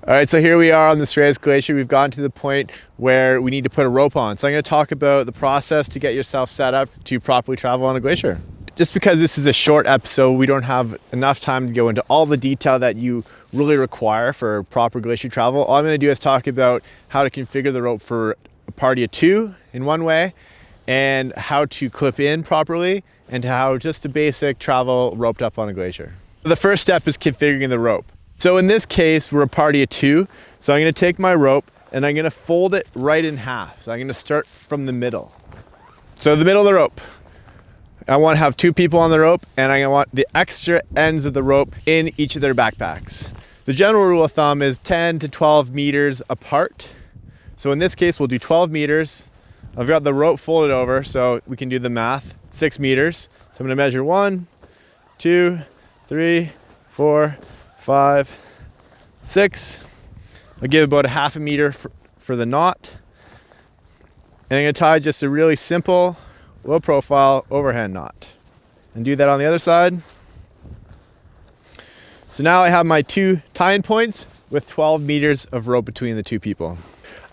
All right, so here we are on the Squamish Glacier. We've gotten to the point where we need to put a rope on. So I'm going to talk about the process to get yourself set up to properly travel on a glacier. Just because this is a short episode, we don't have enough time to go into all the detail that you really require for proper glacier travel. All I'm going to do is talk about how to configure the rope for a party of two in one way, and how to clip in properly, and how just a basic travel roped up on a glacier. The first step is configuring the rope. So in this case, we're a party of two. So I'm going to take my rope and I'm going to fold it right in half. So I'm going to start from the middle. So the middle of the rope, I want to have two people on the rope, and I want the extra ends of the rope in each of their backpacks. The general rule of thumb is 10 to 12 meters apart. So in this case, we'll do 12 meters. I've got the rope folded over, so we can do the math, 6 meters. So I'm going to measure 1, 2, 3, 4, 5, 6. I'll give about a half a meter for the knot. And I'm going to tie just a really simple, low profile overhand knot. And do that on the other side. So now I have my two tying points with 12 meters of rope between the two people.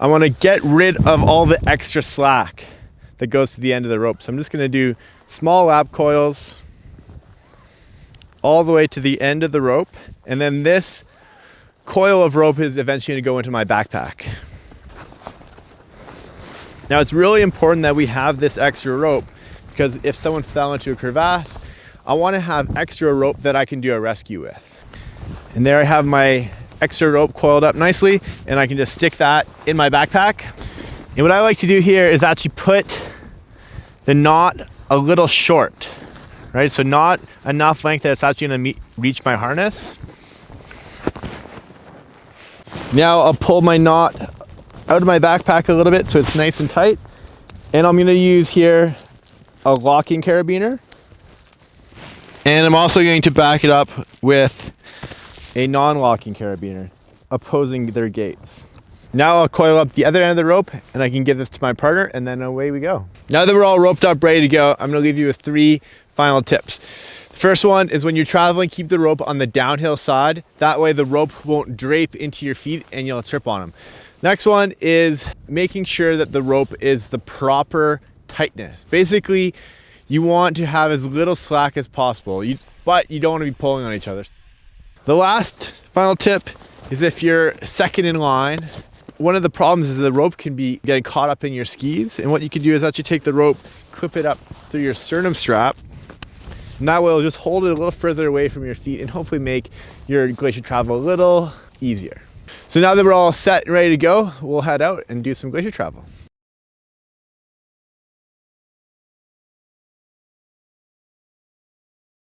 I want to get rid of all the extra slack that goes to the end of the rope. So I'm just going to do small lap coils all the way to the end of the rope. And then this coil of rope is eventually going to go into my backpack. Now it's really important that we have this extra rope, because if someone fell into a crevasse, I want to have extra rope that I can do a rescue with. And there I have my extra rope coiled up nicely, and I can just stick that in my backpack. And what I like to do here is actually put the knot a little short, right? So not enough length that it's actually going to reach my harness. Now I'll pull my knot out of my backpack a little bit so it's nice and tight. And I'm going to use here a locking carabiner. And I'm also going to back it up with a non-locking carabiner, opposing their gates. Now I'll coil up the other end of the rope, and I can give this to my partner, and then away we go. Now that we're all roped up, ready to go, I'm gonna leave you with 3 final tips. The first one is, when you're traveling, keep the rope on the downhill side. That way the rope won't drape into your feet and you'll trip on them. Next one is making sure that the rope is the proper tightness. Basically, you want to have as little slack as possible, but you don't want to be pulling on each other. The last final tip is, if you're second in line, one of the problems is the rope can be getting caught up in your skis. And what you can do is actually take the rope, clip it up through your sternum strap, and that way it'll just hold it a little further away from your feet and hopefully make your glacier travel a little easier. So now that we're all set and ready to go, we'll head out and do some glacier travel.